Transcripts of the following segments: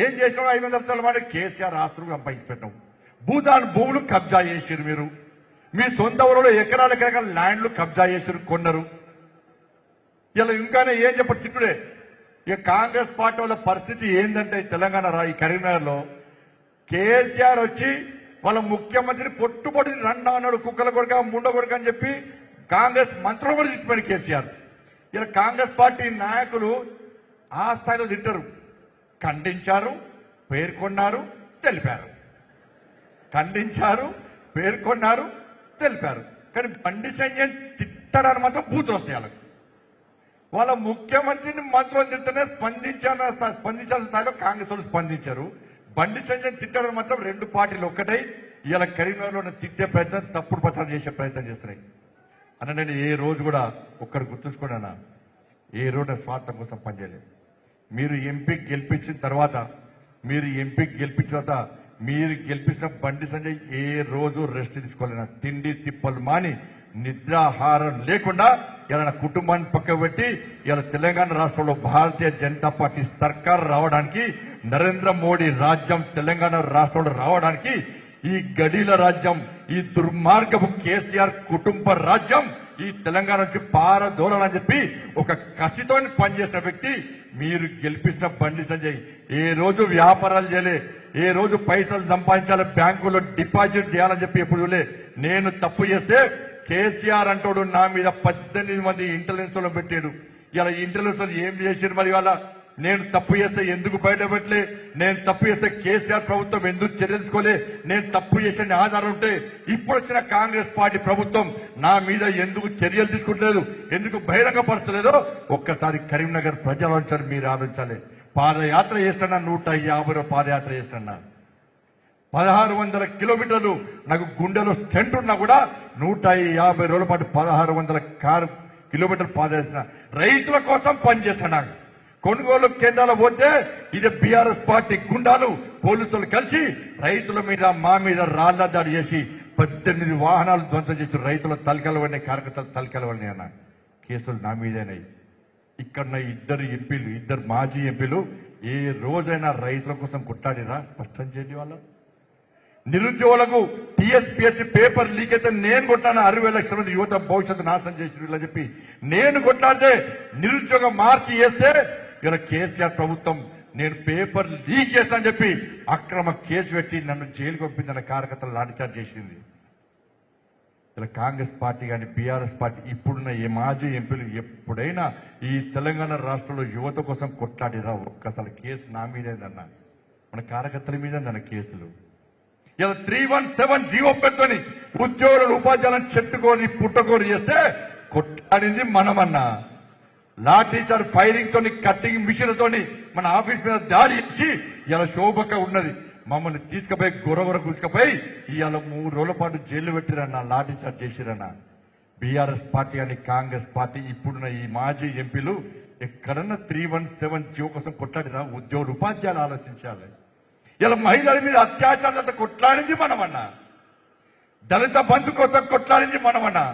ఏం చేసినావు 500 లక్షల మాట కేసీఆర్ ఆస్తులు సంపాదించి భూదాన్ భూములు కబ్జా చేసిరు మీరు. మీ సొంత ఊరిలో ఎకరాల ల్యాండ్లు కబ్జా చేసిరు, కొన్నారు. ఇలా ఇంకానే ఏం చెప్ప తిట్టుడే. ఇక కాంగ్రెస్ పార్టీ వాళ్ళ పరిస్థితి ఏంటంటే తెలంగాణ ఈ కరీంనగర్లో కేసీఆర్ వచ్చి వాళ్ళ ముఖ్యమంత్రిని పొట్టుపొడి రండా అన్నాడు, కుక్కల కొడుక ముండ కొడుక అని చెప్పి కాంగ్రెస్ మంత్రులు కూడా తిట్టిపోయాడు కేసీఆర్. ఇలా కాంగ్రెస్ పార్టీ నాయకులు ఆ స్థాయిలో తింటారు. ఖండించారు, పేర్కొన్నారు, తెలిపారు. ఖండించారు, పేర్కొన్నారు, తెలిపారు. కానీ బండి సంజయ్ తిట్టడానికి మాత్రం బూతులు వస్తాయి వాళ్ళకి. వాళ్ళ ముఖ్యమంత్రిని మంత్రులు తింటేనే స్పందించాల్సిన స్థాయిలో కాంగ్రెస్ వాళ్ళు స్పందించారు. బండి సంజయ్ తిట్టడం మాత్రం రెండు పార్టీలు ఒక్కటై ఇలా కరీంనగర్లో తిట్టే ప్రయత్నం, తప్పుడు ప్రచారం చేసే ప్రయత్నం చేస్తున్నాయి. అన్న నేను ఏ రోజు కూడా ఒక్కరు గుర్తుంచుకున్నా, ఏ రోజు స్వార్థం కోసం పనిచేయలేదు. మీరు ఎంపీ గెలిపించిన తర్వాత మీరు గెలిపించిన బండి సంజయ్ ఏ రోజు రెస్ట్ తీసుకోలేనా. తిండి తిప్పలు మాని నిద్రాహారం లేకుండా ఇలా కుటుంబాన్ని పక్క పెట్టి ఇలా తెలంగాణ రాష్ట్రంలో భారతీయ జనతా పార్టీ సర్కార్ రావడానికి, నరేంద్ర మోడీ రాజ్యం తెలంగాణ రాష్ట్రంలో రావడానికి, ఈ గడీల రాజ్యం, ఈ దుర్మార్గపు కేసీఆర్ కుటుంబ రాజ్యం ఈ తెలంగాణ నుంచి పారదోలని చెప్పి ఒక కసితో పనిచేసిన వ్యక్తి మీరు గెలిపించిన బండి సంజయ్. ఏ రోజు వ్యాపారాలు చేయలే, ఏ రోజు పైసలు సంపాదించాలి, బ్యాంకులో డిపాజిట్ చేయాలని చెప్పి ఎప్పుడు నేను తప్పు చేస్తే కేసీఆర్ అంటాడు నా మీద 18 మంది ఇంటెలిజెన్స్ లో పెట్టాడు. ఇలా ఇంటెలిజెన్స్ ఏం చేశారు మరి? వాళ్ళ నేను తప్పు చేస్తే ఎందుకు బయట పెట్టలే? నేను తప్పు చేస్తే కేసీఆర్ ప్రభుత్వం ఎందుకు చర్యలు తీసుకోలే? నేను తప్పు చేసిన ఆధారం ఉంటే ఇప్పుడు వచ్చిన కాంగ్రెస్ పార్టీ ప్రభుత్వం నా మీద ఎందుకు చర్యలు తీసుకుంటలేదు, ఎందుకు బహిరంగపరచలేదో ఒక్కసారి కరీంనగర్ ప్రజలు ఆలోచించాలి, మీరు ఆలోచించాలి. పాదయాత్ర చేస్తున్నా, 150 పాదయాత్ర చేస్తున్నా, 1600 కిలోమీటర్లు నాకు గుండెలో స్టెంట్ ఉన్నా కూడా 150 రోజుల పాటు 1600 కిలోమీటర్లు పాదయాత్ర రైతుల కోసం పనిచేస్తున్నా. కొనుగోలు కేంద్రాలు పోతే ఇది బీఆర్ఎస్ పార్టీ గుండాలు పోలీసులు కలిసి రైతుల మీద మా మీద రాళ్ల దాడి చేసి 18 వాహనాలు ధ్వంసం చేసి రైతుల తలకలు పడినాయి, కార్యకర్తలు తలకలు పడినాయి అన్న. కేసులు నా మీదేనాయి. ఇక్కడ ఇద్దరు మాజీ ఎంపీలు ఏ రోజైనా రైతుల కోసం కొట్టాడిరా? స్పష్టం చేయండి. వాళ్ళ నిరుద్యోగులకు టీఎస్పీఎస్సీ పేపర్ లీక్ అయితే నేను కొట్టాను, 60 లక్షల మంది యువత భవిష్యత్తు నాశనం చేసి ఇలా చెప్పి నేను కొట్లాడితే నిరుద్యోగం మార్చి చేస్తే ఇలా కేసీఆర్ ప్రభుత్వం నేను పేపర్ లీక్ చేస్తానని చెప్పి అక్రమ కేసు పెట్టి నన్ను జైలుకు పంపిందన్న కార్యకర్తలు లాఠీచార్జ్ చేసింది. ఇలా కాంగ్రెస్ పార్టీ కానీ బీఆర్ఎస్ పార్టీ ఇప్పుడున్న ఈ మాజీ ఎంపీలు ఎప్పుడైనా ఈ తెలంగాణ రాష్ట్రంలో యువత కోసం కొట్లాడిరా? ఒక్కసారి కేసు నా మీదేందన్న, మన కార్యకర్తల మీద కేసులు. ఇలా 317 జీవో పెట్టుకొని ఉద్యోగులను ఉపాధ్యాయులను చెట్టుకొని పుట్టకొని చేస్తే కొట్లాడింది మనమన్నా. లాఠీచార్జ్ ఫైరింగ్ తోని, కట్టింగ్ మిషన్లతోని మన ఆఫీస్ మీద దాడి ఇచ్చి ఇలా శోభక ఉన్నది. మమ్మల్ని తీసుకుపోయి గొరగొర కూర్చుకుపోయి ఇవాళ 3 రోజుల పాటు జైలు పెట్టిరన్నా, లాఠీచార్జ్ చేసిరన్నా. బీఆర్ఎస్ పార్టీ అని కాంగ్రెస్ పార్టీ ఇప్పుడున్న ఈ మాజీ ఎంపీలు ఎక్కడన్నా 317 జీవో కోసం కొట్లాడిరా? ఉద్యోగులు ఉపాధ్యాయులు ఆలోచించాలి. ఇలా మహిళల మీద అత్యాచారాలతో కొట్లాడింది మనమన్నా, దళిత బంధు కోసం కొట్లాడింది మనమన్నా,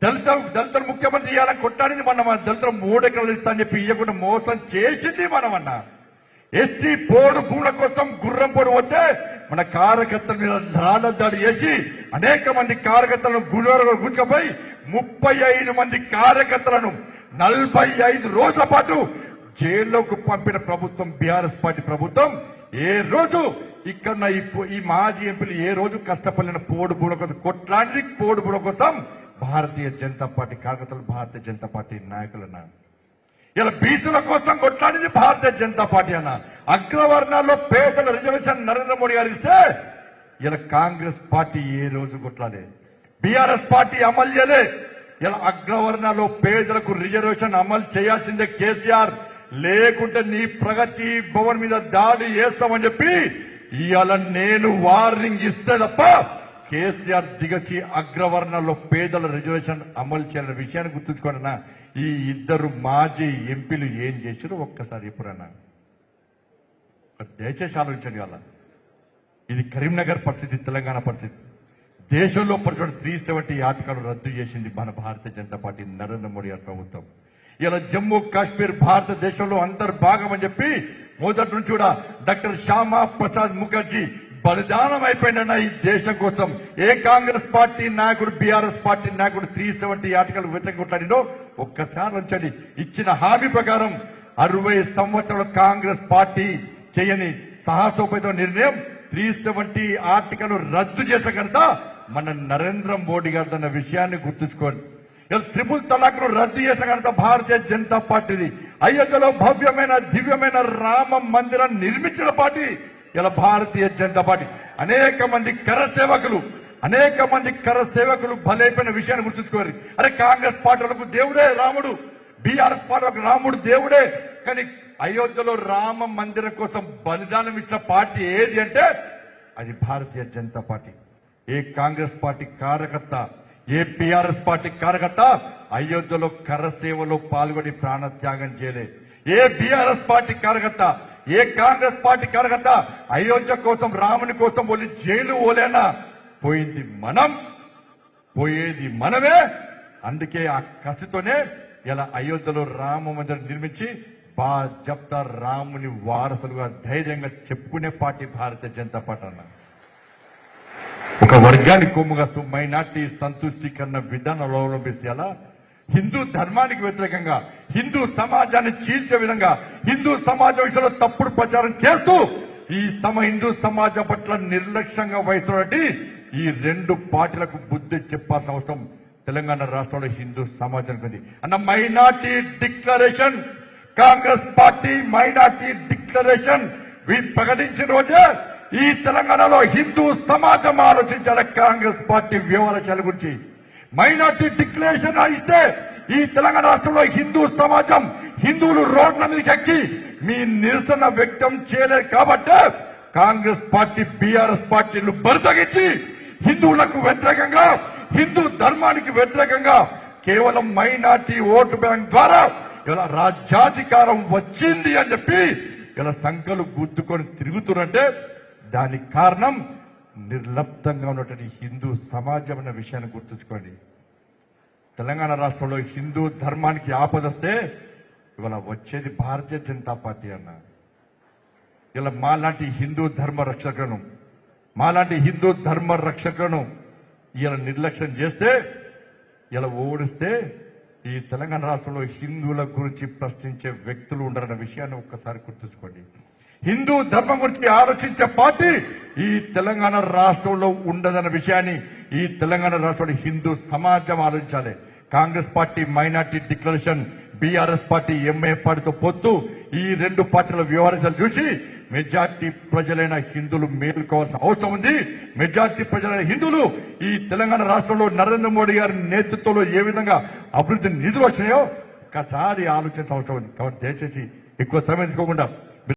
దళితులు ముఖ్యమంత్రి ఇవ్వాలని కొట్లాడింది మనమన్నా, దళితులు 3 ఎకరాలు ఇస్తా అని చెప్పి ఇవ్వకుండా మోసం చేసింది మనమన్నా. ఎస్టీ పోడు భూముల కోసం గుర్రం పోడు వస్తే మన కార్యకర్తల మీద రాళ్ల దాడి చేసి అనేక మంది కార్యకర్తలను గుంజుకుపోయి 35 మంది కార్యకర్తలను 45 రోజుల పాటు జైల్లోకి పంపిన ప్రభుత్వం బీఆర్ఎస్ పార్టీ ప్రభుత్వం. ఏ రోజు ఇక్కడ ఈ మాజీ ఎంపీలు ఏ రోజు కష్టపడిన పోడు భూముల కోసం కొట్లాడి పోడు భూముల కోసం భారతీయ జనతా పార్టీ కార్యకర్తలు, భారతీయ జనతా పార్టీ నాయకులన్నా. ఇలా బీసీల కోసం కొట్లాడింది భారతీయ జనతా పార్టీ అన్న. అగ్రవర్ణాల్లో పేదల రిజర్వేషన్ నరేంద్ర మోడీ గారు ఇస్తే ఇలా కాంగ్రెస్ పార్టీ ఏ రోజు కొట్లాడే, బీఆర్ఎస్ పార్టీ అమలు చేయలే. ఇలా అగ్రవర్ణాల్లో పేదలకు రిజర్వేషన్ అమలు చేయాల్సిందే కేసీఆర్, లేకుంటే నీ ప్రగతి భవన్ మీద దాడి చేస్తామని చెప్పి ఇవాళ నేను వార్నింగ్ ఇస్తే తప్ప కేసీఆర్ దిగచి అగ్రవర్ణాల్లో పేదల రిజర్వేషన్ అమలు చేయాలన్న విషయాన్ని గుర్తుంచుకోండి. ఈ ఇద్దరు మాజీ ఎంపీలు ఏం చేశారో ఒక్కసారి ఎప్పుడన్నా దయచేసి ఆలోచించండి. వాళ్ళ ఇది కరీంనగర్ పరిస్థితి, తెలంగాణ పరిస్థితి. దేశంలో పరిస్థితి 370 ఆర్టికల్ రద్దు చేసింది మన భారతీయ జనతా పార్టీ నరేంద్ర మోడీ గారి ప్రభుత్వం. ఇలా జమ్మూ కాశ్మీర్ భారతదేశంలో అంతర్భాగం అని చెప్పి మొదటి నుంచి కూడా డాక్టర్ శ్యామా ప్రసాద్ ముఖర్జీ బలిదానం అయిపోయిన ఈ దేశం కోసం ఏ కాంగ్రెస్ పార్టీ నాయకుడు బీఆర్ఎస్ పార్టీ నాయకుడు 370 ఆర్టికల్ వ్యతిరేకంగా ఒక్కసారి ఉంచండి. ఇచ్చిన హామీ ప్రకారం 60 సంవత్సరాల కాంగ్రెస్ పార్టీ చేయని సాహసోపేత నిర్ణయం 370 ఆర్టికల్ రద్దు చేసే కనుక మన నరేంద్ర మోడీ గారు అన్న విషయాన్ని గుర్తుంచుకోండి. ఇలా ట్రిపుల్ తలాక్ ను రద్దు చేసే కనుక భారతీయ జనతా పార్టీది. అయోధ్యలో భవ్యమైన దివ్యమైన రామ మందిరం నిర్మించిన పార్టీ ఇలా భారతీయ జనతా పార్టీ. అనేక మంది కర సేవకులు బలైపోయిన విషయాన్ని గుర్తుంచుకోవాలి. అరే కాంగ్రెస్ పార్టీలకు దేవుడే రాముడు, బీఆర్ఎస్ పార్టీలకు రాముడు దేవుడే, కానీ అయోధ్యలో రామ మందిరం కోసం బలిదానం ఇచ్చిన పార్టీ ఏది అంటే అది భారతీయ జనతా పార్టీ. ఏ కాంగ్రెస్ పార్టీ కార్యకర్త, ఏ బీఆర్ఎస్ పార్టీ కార్యకర్త అయోధ్యలో కర సేవలో పాల్గొని ప్రాణత్యాగం చేయలే. ఏ బీఆర్ఎస్ పార్టీ కార్యకర్త, ఏ కాంగ్రెస్ పార్టీ కార్యకర్త అయోధ్య కోసం రాముని కోసం పోలి జైలు ఓలేనా పోయేది మనమే. అందుకే ఆ కసితోనే ఇలా అయోధ్యలో రామ మందిరం నిర్మించి బాజప్తా రాముని వారసులుగా ధైర్యంగా చెప్పుకునే పార్టీ భారతీయ జనతా పార్టీ అన్న. ఒక వర్గానికి కొమ్ముగాస్తూ మైనార్టీ సంతుష్టీకరణ విధానంలో అవలంబిస్తే అలా హిందూ ధర్మానికి వ్యతిరేకంగా హిందూ సమాజాన్ని చీల్చే విధంగా హిందూ సమాజం విషయంలో తప్పుడు ప్రచారం చేస్తూ ఈ హిందూ సమాజం పట్ల నిర్లక్ష్యంగా వహిస్తున్నట్టు ఈ రెండు పార్టీలకు బుద్ధి చెప్పాల్సిన అవసరం తెలంగాణ రాష్ట్రంలో హిందూ సమాజానికి ఉంది అన్న. Minority declaration, Congress party minority declaration ప్రకటించిన రోజే ఈ తెలంగాణలో హిందూ సమాజం ఆలోచించాల కాంగ్రెస్ పార్టీ వ్యవహారాల గురించి. మైనార్టీ డిక్లరేషన్ ఇస్తే ఈ తెలంగాణ రాష్ట్రంలో హిందూ సమాజం, హిందువులు రోడ్ల మీదకి ఎక్కి మీ నిరసన వ్యక్తం చేయలేదు కాబట్టి కాంగ్రెస్ పార్టీ బీఆర్ఎస్ పార్టీలు బరితగించి హిందువులకు వ్యతిరేకంగా, హిందూ ధర్మానికి వ్యతిరేకంగా కేవలం మైనార్టీ ఓటు బ్యాంక్ ద్వారా ఇలా రాజ్యాధికారం వచ్చింది అని చెప్పి ఇలా సంఖ్యలు గుద్దుకొని తిరుగుతున్నట్టే దానికి కారణం నిర్లప్తంగా ఉన్నటువంటి హిందూ సమాజం అన్న విషయాన్ని గుర్తుంచుకోండి. తెలంగాణ రాష్ట్రంలో హిందూ ధర్మానికి ఆపదొస్తే ఇవాళ వచ్చేది భారతీయ జనతా పార్టీ అన్న. ఇలా మాలాంటి హిందూ ధర్మ రక్షకులను ఇలా నిర్లక్ష్యం చేస్తే, ఇలా ఓడిస్తే ఈ తెలంగాణ రాష్ట్రంలో హిందువుల గురించి ప్రశ్నించే వ్యక్తులు ఉండరన్న విషయాన్ని ఒక్కసారి గుర్తుంచుకోండి. హిందూ ధర్మం గురించి ఆలోచించే పార్టీ ఈ తెలంగాణ రాష్ట్రంలో ఉండదన్న విషయాన్ని ఈ తెలంగాణ రాష్ట్రంలో హిందూ సమాజం ఆలోచించాలి. Congress party minority declaration, BRS party MI పార్టీతో పొత్తు ఈ రెండు పార్టీల వ్యవహారాలు చూసి మెజార్టీ ప్రజలైన హిందువులు మేలుకోవాల్సిన అవసరం ఉంది. మెజార్టీ ప్రజలైన హిందువులు ఈ తెలంగాణ రాష్ట్రంలో నరేంద్ర మోడీ గారి నేతృత్వంలో ఏ విధంగా అభివృద్ధి నిధులు వచ్చినాయో ఒకసారి ఆలోచించాల్సిన అవసరం ఉంది. కాబట్టి దయచేసి ఎక్కువ సమయం తీసుకోకుండా